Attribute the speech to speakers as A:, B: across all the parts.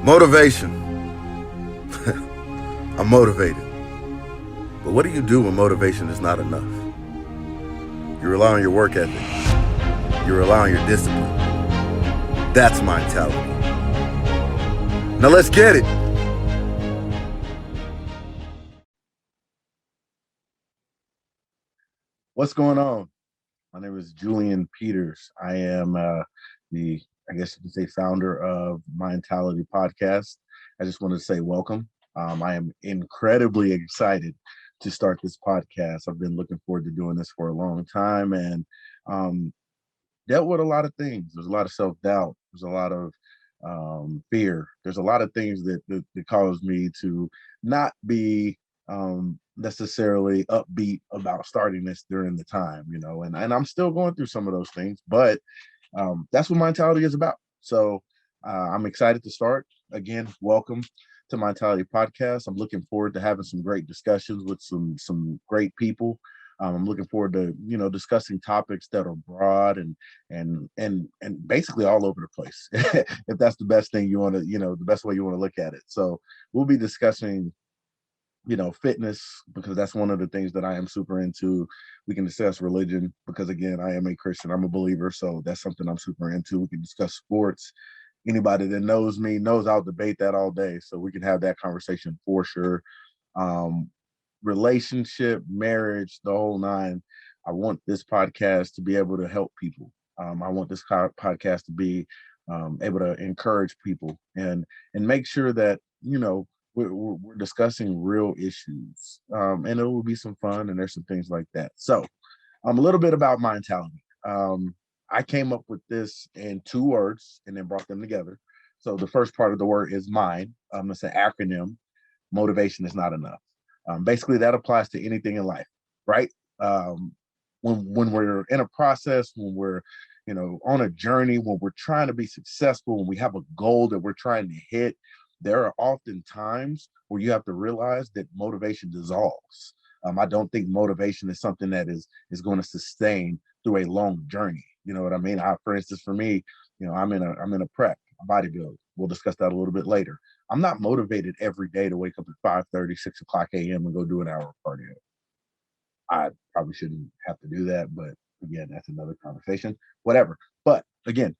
A: Motivation. I'm motivated. But what do you do when motivation is not enough? You rely on your work ethic. You rely on your discipline. That's Minetality. Now let's get it. What's going on? My name is Julian Peters. I am I guess you could say, founder of Minetality podcast. I just wanted to say welcome. I am incredibly excited to start this podcast. I've been looking forward to doing this for a long time and um, dealt with a lot of things. There's a lot of self-doubt. There's a lot of fear. There's a lot of things that cause me to not be necessarily upbeat about starting this during the time, and I'm still going through some of those things, but that's what Minetality is about. So I'm excited to start. Again, welcome to Minetality Podcast. I'm looking forward to having some great discussions with some great people. I'm looking forward to discussing topics that are broad and basically all over the place. If that's the best thing you want to, the best way you want to look at it. So we'll be discussing fitness, because that's one of the things that I am super into. We can discuss religion, because again, I am a Christian. I'm a believer, so that's something I'm super into. We can discuss sports. Anybody that knows me knows I'll debate that all day, so we can have that conversation for sure. um Relationship, marriage, the whole nine. I want this podcast to be able to help people. I want this podcast to be able to encourage people and make sure that we're discussing real issues, and it will be some fun, and there's some things like that. So a little bit about Minetality. I came up with this in two words and then brought them together. So the first part of the word is mine. It's an acronym. Motivation is not enough. Basically, that applies to anything in life, right? Um, when we're in a process, when we're on a journey, when we're trying to be successful, when we have a goal that we're trying to hit, there are often times where you have to realize that motivation dissolves. I don't think motivation is something that is going to sustain through a long journey. You know what I mean? For instance, for me, I'm in a prep, a bodybuild. We'll discuss that a little bit later. I'm not motivated every day to wake up at 5:30, 6 o'clock a.m. and go do an hour of cardio. I probably shouldn't have to do that, but again, that's another conversation. Whatever. But again,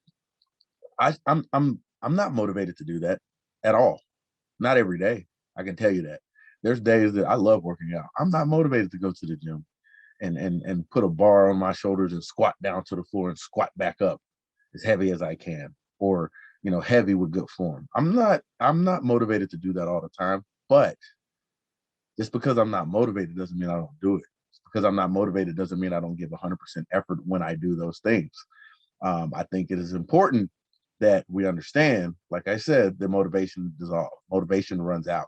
A: I'm not motivated to do that at all. Not every day. I can tell you that. There's days that I love working out. I'm not motivated to go to the gym and put a bar on my shoulders and squat down to the floor and squat back up as heavy as I can, or heavy with good form. I'm not motivated to do that all the time, but just because I'm not motivated doesn't mean I don't do it. Just because I'm not motivated doesn't mean I don't give 100% effort when I do those things. I think it is important that we understand, like I said, that motivation dissolves. Motivation runs out.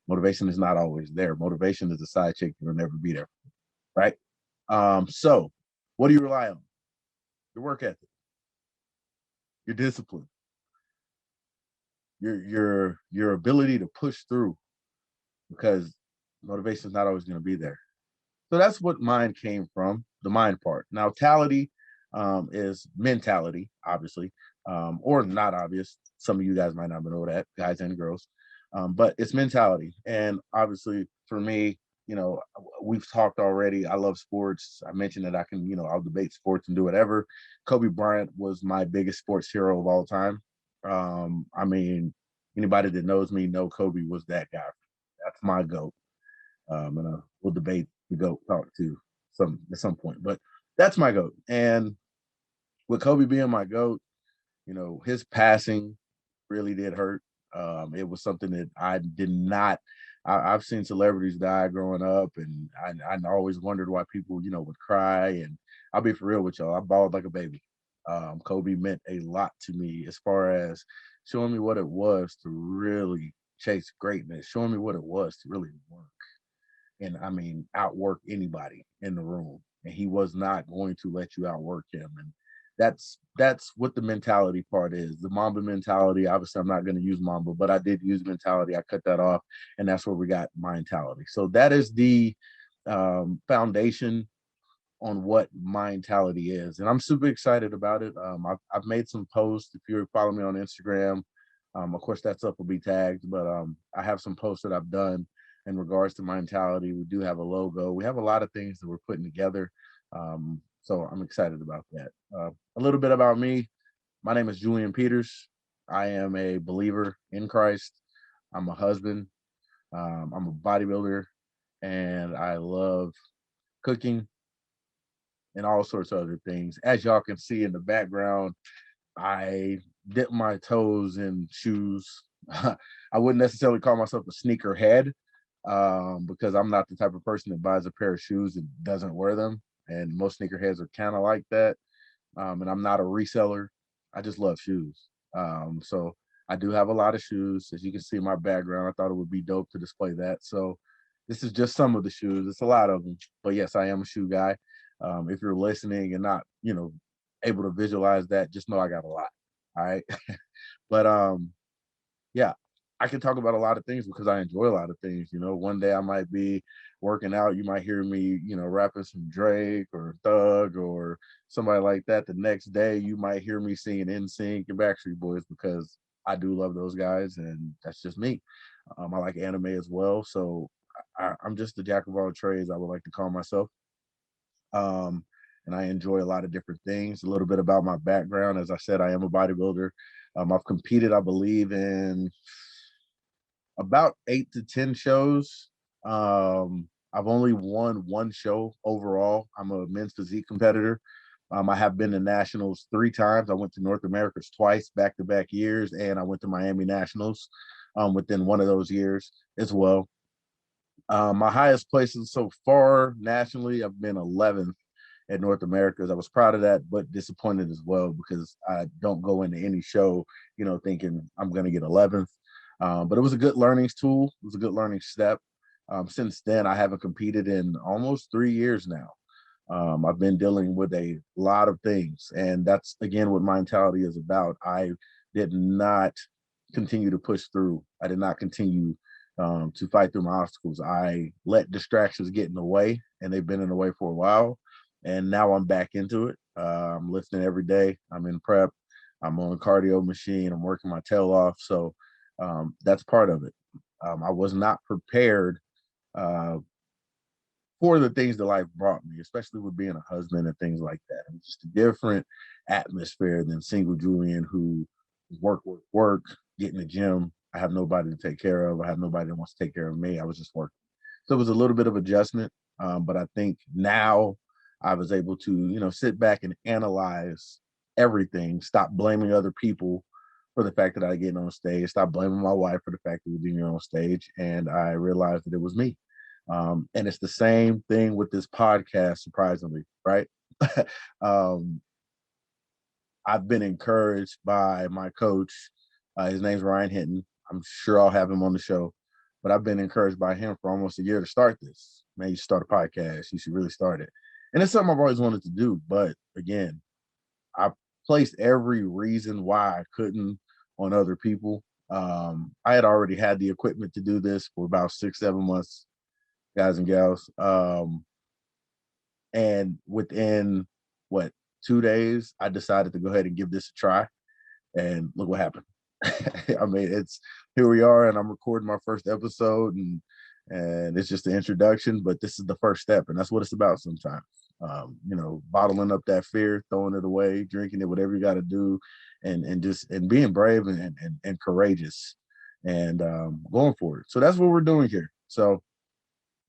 A: Motivation is not always there. Motivation is a side chick that will never be there, right? So what do you rely on? Your work ethic, your discipline, your ability to push through, because motivation is not always going to be there. So that's what mine came from, the mind part. Now, tality is mentality, obviously, or not obvious. Some of you guys might not know that, guys and girls, but it's mentality. And obviously, for me, we've talked already. I love sports. I mentioned that I can, I'll debate sports and do whatever. Kobe Bryant was my biggest sports hero of all time. I mean, anybody that knows me know Kobe was that guy. That's my goat. And we'll debate the goat talk to some at some point, but that's my goat. And with Kobe being my goat, his passing really did hurt. It was something that I did not. I've seen celebrities die growing up, and I always wondered why people, would cry. And I'll be for real with y'all, I bawled like a baby. Kobe meant a lot to me as far as showing me what it was to really chase greatness, showing me what it was to really work and I mean outwork anybody in the room. And he was not going to let you outwork him. And that's what the mentality part is. The Mamba mentality. Obviously, I'm not going to use Mamba, but I did use mentality. I cut that off, and that's where we got Minetality. So that is the foundation on what Minetality is, and I'm super excited about it. I've made some posts. If you follow me on Instagram, Of course, that stuff will be tagged, but I have some posts that I've done in regards to Minetality. We do have a logo. We have a lot of things that we're putting together. So I'm excited about that. A little bit about me. My name is Julian Peters. I am a believer in Christ. I'm a husband. I'm a bodybuilder, and I love cooking and all sorts of other things. As y'all can see in the background, I dip my toes in shoes. I wouldn't necessarily call myself a sneaker head because I'm not the type of person that buys a pair of shoes and doesn't wear them. And most sneakerheads are kind of like that. And I'm not a reseller. I just love shoes. So I do have a lot of shoes. As you can see in my background, I thought it would be dope to display that. So this is just some of the shoes. It's a lot of them. But yes, I am a shoe guy. If you're listening and not, able to visualize that, just know I got a lot. All right. But yeah, I can talk about a lot of things because I enjoy a lot of things. One day I might be working out. You might hear me, rapping some Drake or Thug or somebody like that. The next day you might hear me singing NSYNC and Backstreet Boys because I do love those guys and that's just me. I like anime as well. So I'm just the jack of all trades, I would like to call myself. Um, and I enjoy a lot of different things. A little bit about my background. As I said, I am a bodybuilder. I've competed, I believe, in about 8 to 10 shows. I've only won one show overall. I'm a men's physique competitor. I have been to nationals 3 times. I went to North Americas twice, back-to-back years, and I went to Miami Nationals within one of those years as well. My highest places so far nationally, I've been 11th at North Americas. I was proud of that, but disappointed as well because I don't go into any show, thinking I'm going to get 11th. But it was a good learning tool. It was a good learning step. Since then, I haven't competed in almost 3 years now. I've been dealing with a lot of things, and that's again what Minetality is about. I did not continue to push through. I did not continue to fight through my obstacles. I let distractions get in the way, and they've been in the way for a while. And now I'm back into it. I'm lifting every day. I'm in prep. I'm on a cardio machine. I'm working my tail off. So that's part of it. I was not prepared uh, for the things that life brought me, especially with being a husband and things like that. It was just a different atmosphere than single Julian who work, get in the gym. I have nobody to take care of. I have nobody that wants to take care of me. I was just working. So it was a little bit of adjustment. But I think now I was able to, sit back and analyze everything, stop blaming other people for the fact that I get on stage, stop blaming my wife for the fact that we're getting on stage. And I realized that it was me. And it's the same thing with this podcast, surprisingly, right? um, I've been encouraged by my coach. His name's Ryan Hinton. I'm sure I'll have him on the show, but I've been encouraged by him for almost a year to start this. Man, you should start a podcast. You should really start it. And it's something I've always wanted to do. But again, I placed every reason why I couldn't on other people. I had already had the equipment to do this for about 6, 7 months, guys and gals. And within what 2 days, I decided to go ahead and give this a try. And look what happened. I mean, it's here we are, and I'm recording my first episode, and it's just the introduction, but this is the first step, and that's what it's about sometimes. Bottling up that fear, throwing it away, drinking it, whatever you got to do, and just and being brave and courageous, and going for it. So that's what we're doing here. So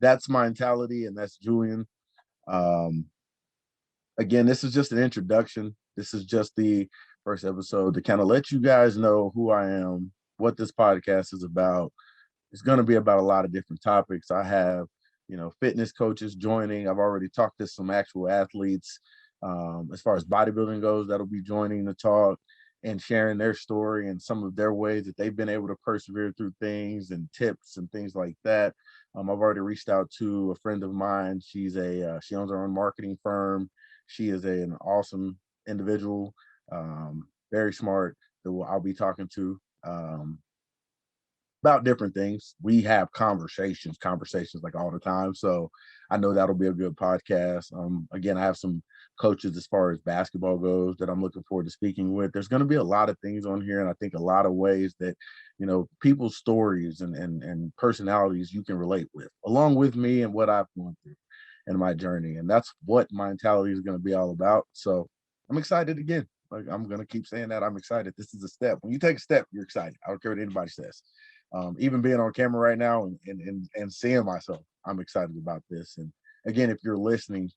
A: that's Minetality, and that's Julian. Um, Again, this is just an introduction. This is just the first episode to kind of let you guys know who I am, what this podcast is about. It's going to be about a lot of different topics. I have, fitness coaches joining. I've already talked to some actual athletes. As far as bodybuilding goes, that'll be joining the talk and sharing their story and some of their ways that they've been able to persevere through things and tips and things like that. I've already reached out to a friend of mine. She owns her own marketing firm. She is an awesome individual, very smart, that I'll be talking to about different things. We have conversations like all the time. So I know that'll be a good podcast. Again, I have some coaches as far as basketball goes that I'm looking forward to speaking with. There's going to be a lot of things on here, and I think a lot of ways that people's stories and personalities you can relate with, along with me and what I've gone through in my journey, and that's what Minetality is going to be all about. So I'm excited again. Like, I'm going to keep saying that I'm excited. This is a step. When you take a step, you're excited. I don't care what anybody says. Even being on camera right now and seeing myself, I'm excited about this. And again, if you're listening,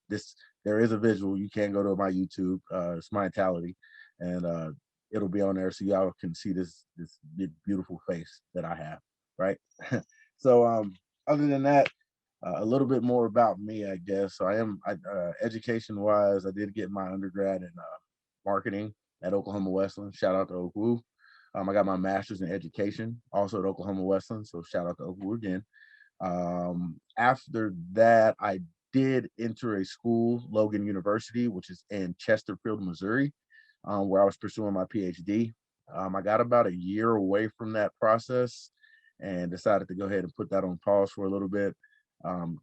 A: there is a visual. You can go to my YouTube, it's Minetality, and it'll be on there so y'all can see this big, beautiful face that I have, right? So other than that, a little bit more about me, I guess. So education wise, I did get my undergrad in marketing at Oklahoma Wesleyan. Shout out to Oklahoma. I got my master's in education also at Oklahoma Wesleyan. So shout out to Oklahoma again. After that, I did enter a school, Logan University, which is in Chesterfield, Missouri, where I was pursuing my PhD. I got about a year away from that process and decided to go ahead and put that on pause for a little bit.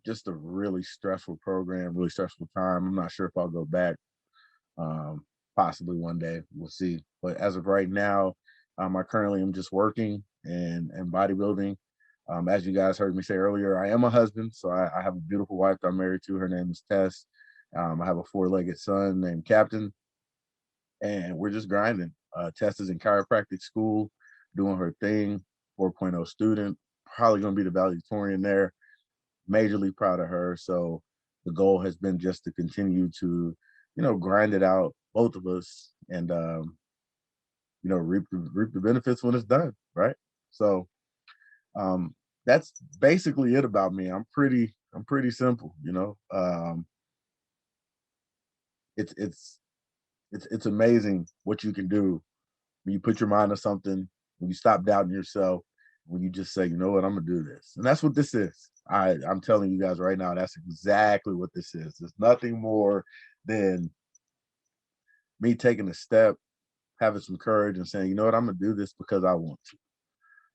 A: Just a really stressful program, really stressful time. I'm not sure if I'll go back. Possibly one day, we'll see. But as of right now, I currently am just working and bodybuilding. As you guys heard me say earlier, I am a husband, so I have a beautiful wife that I'm married to. Her name is Tess. I have a 4-legged son named Captain, and we're just grinding. Tess is in chiropractic school, doing her thing, 4.0 student, probably going to be the valedictorian there. Majorly proud of her. So the goal has been just to continue to, grind it out, both of us, and reap the benefits when it's done, right? So that's basically it about me. I'm pretty simple, it's amazing what you can do when you put your mind to something, when you stop doubting yourself, when you just say, you know what, I'm gonna do this. And that's what this is. I'm telling you guys right now, that's exactly what this is. It's nothing more than me taking a step, having some courage and saying, you know what, I'm gonna do this because I want to.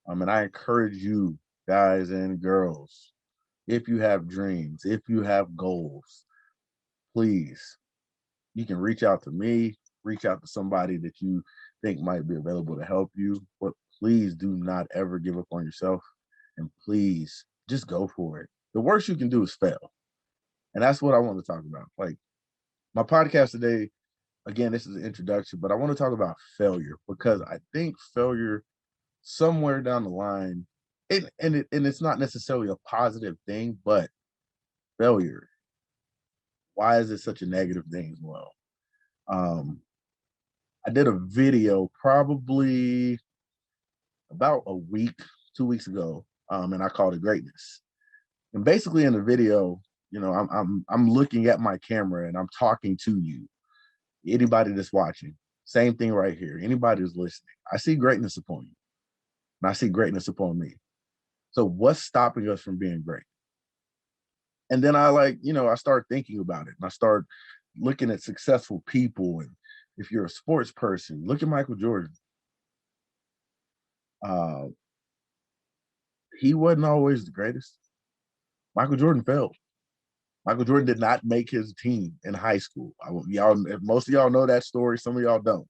A: And I encourage you guys and girls, if you have dreams, if you have goals, please, you can reach out to me, reach out to somebody that you think might be available to help you, but please do not ever give up on yourself, and please just go for it. The worst you can do is fail, and that's what I want to talk about. Like, my podcast today, again, this is an introduction, but I want to talk about failure because I think failure somewhere down the line, and it's not necessarily a positive thing, but failure, why is it such a negative thing as well? um I did a video probably about a week, 2 weeks ago, and I called it Greatness. And basically, in the video, I'm looking at my camera and I'm talking to you, anybody that's watching. Same thing right here. Anybody that's listening, I see greatness upon you, and I see greatness upon me. So what's stopping us from being great? And then I start thinking about it, and I start looking at successful people. And if you're a sports person, look at Michael Jordan. Uh, he wasn't always the greatest. Michael Jordan failed. Michael Jordan did not make his team in high school. Y'all, most of y'all know that story. Some of y'all don't.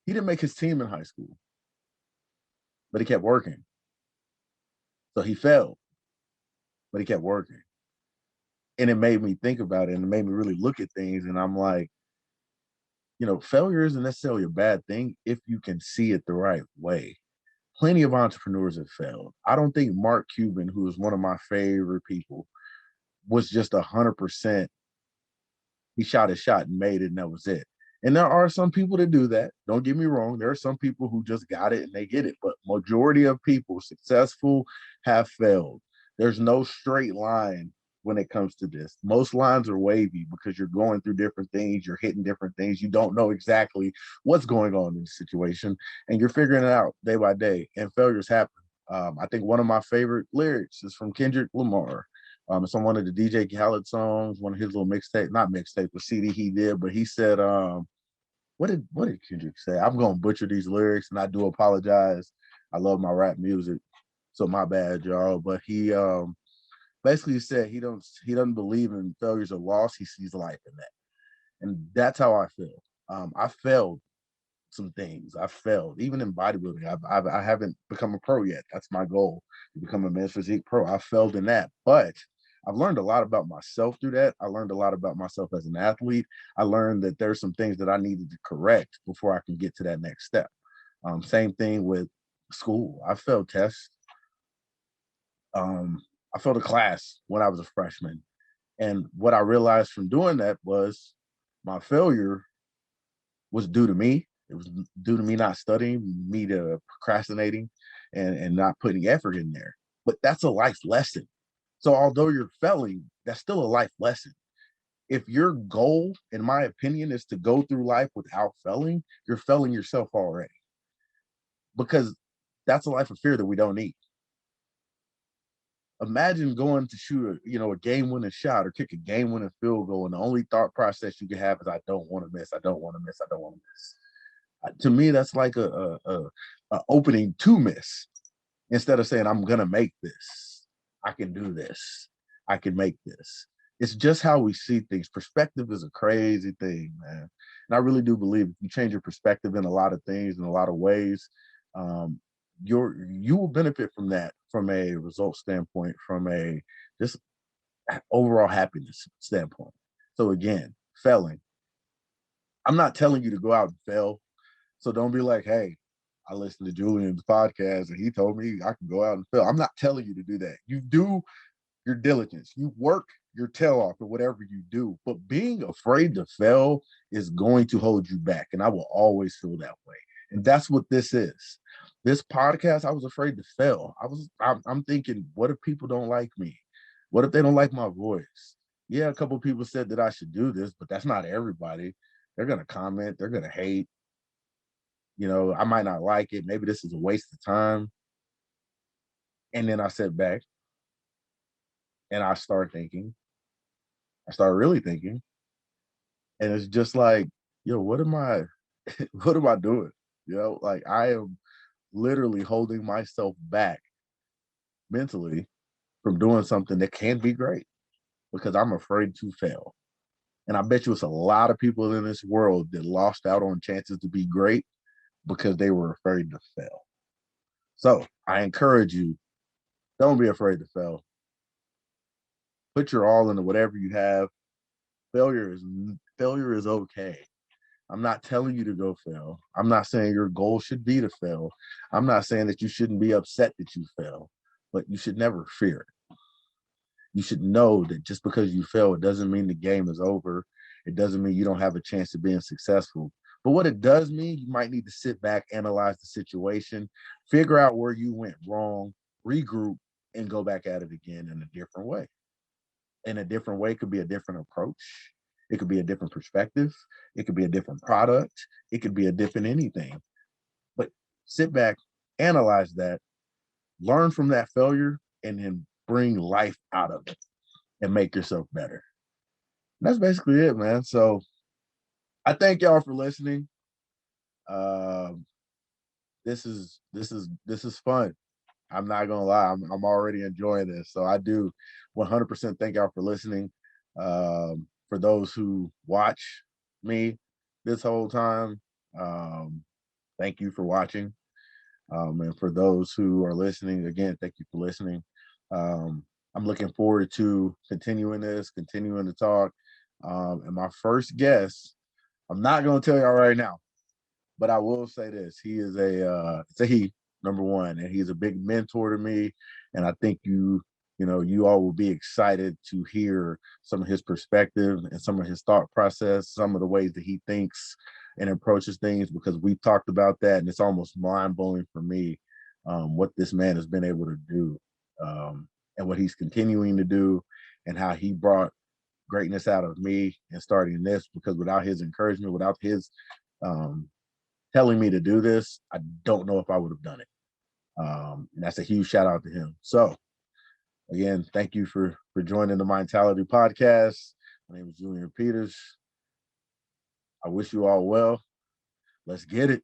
A: He didn't make his team in high school, but he kept working. So he failed, but he kept working. And it made me think about it, and it made me really look at things. And I'm like, failure isn't necessarily a bad thing if you can see it the right way. Plenty of entrepreneurs have failed. I don't think Mark Cuban, who is one of my favorite people, was just 100%. He shot his shot and made it, and that was it. And there are some people that do that. Don't get me wrong. There are some people who just got it and they get it. But majority of people successful have failed. There's no straight line when it comes to this. Most lines are wavy because you're going through different things. You're hitting different things. You don't know exactly what's going on in the situation, and you're figuring it out day by day. And failures happen. I think one of my favorite lyrics is from Kendrick Lamar. It's on one of the DJ Khaled songs, one of his little mixtape, not mixtape, but CD he did. But he said, what did Kendrick say? I'm gonna butcher these lyrics, and I do apologize. I love my rap music, so my bad, y'all. But he basically said he doesn't believe in failures or loss. He sees life in that. And that's how I feel. I failed some things. I failed, even in bodybuilding. I haven't become a pro yet. That's my goal, to become a men's physique pro. I failed in that, but I've learned a lot about myself through that. I learned a lot about myself as an athlete. I learned that there's some things that I needed to correct before I can get to that next step. Same thing with school. I failed tests. Um, I failed a class when I was a freshman. And what I realized from doing that was my failure was due to me. It was due to me not studying, me to procrastinating, and not putting effort in there. But that's a life lesson. So although you're failing, that's still a life lesson. If your goal, in my opinion, is to go through life without failing, you're failing yourself already, because that's a life of fear that we don't need. Imagine going to shoot a game-winning shot or kick a game-winning field goal, and the only thought process you can have is, I don't want to miss, I don't want to miss, I don't want to miss. To me, that's like a opening to miss, instead of saying, I'm gonna make this, I can do this, I can make this. It's just how we see things. Perspective is a crazy thing, man. And I really do believe if you change your perspective in a lot of things, in a lot of ways, um, you will benefit from that, from a result standpoint, from a just overall happiness standpoint. So again, failing. I'm not telling you to go out and fail. So don't be like, hey, I listened to Julian's podcast and he told me I can go out and fail. I'm not telling you to do that. You do your diligence. You work your tail off at whatever you do. But being afraid to fail is going to hold you back. And I will always feel that way. And that's what this is. This podcast, I was afraid to fail. I'm thinking, what if people don't like me? What if they don't like my voice? Yeah, a couple of people said that I should do this, but that's not everybody. They're gonna comment, they're gonna hate. I might not like it. Maybe this is a waste of time. And then I sit back and I start really thinking, and it's just like, yo, what am I, what am I doing? Like, I am literally holding myself back mentally from doing something that can be great, because I'm afraid to fail. And I bet you it's a lot of people in this world that lost out on chances to be great because they were afraid to fail. So I encourage you, don't be afraid to fail. Put your all into whatever you have. Failure is okay. I'm not telling you to go fail. I'm not saying your goal should be to fail. I'm not saying that you shouldn't be upset that you fail, but you should never fear it. You should know that just because you fail, it doesn't mean the game is over. It doesn't mean you don't have a chance of being successful. But what it does mean, you might need to sit back, analyze the situation, figure out where you went wrong, regroup, and go back at it again in a different way. In a different way could be a different approach. It could be a different perspective. It could be a different product. It could be a different anything. But sit back, analyze that, learn from that failure, and then bring life out of it and make yourself better. And that's basically it, man. So I thank y'all for listening. Um, this is fun. I'm not gonna lie, I'm already enjoying this. So I do 100% thank y'all for listening. For those who watch me this whole time, um, thank you for watching. And for those who are listening, again, thank you for listening. Um, I'm looking forward to continuing this, continuing to talk. And my first guest, I'm not gonna tell y'all right now, but I will say this: he is it's a he, number one, and he's a big mentor to me. And I think you all will be excited to hear some of his perspective and some of his thought process, some of the ways that he thinks and approaches things, because we've talked about that, and it's almost mind blowing for me, what this man has been able to do, and what he's continuing to do, and how he brought greatness out of me and starting this, because without his encouragement, without his um, telling me to do this, I don't know if I would have done it. And that's a huge shout out to him. So again, thank you for joining the Minetality podcast. My name is Julian Peters. I wish you all well. Let's get it.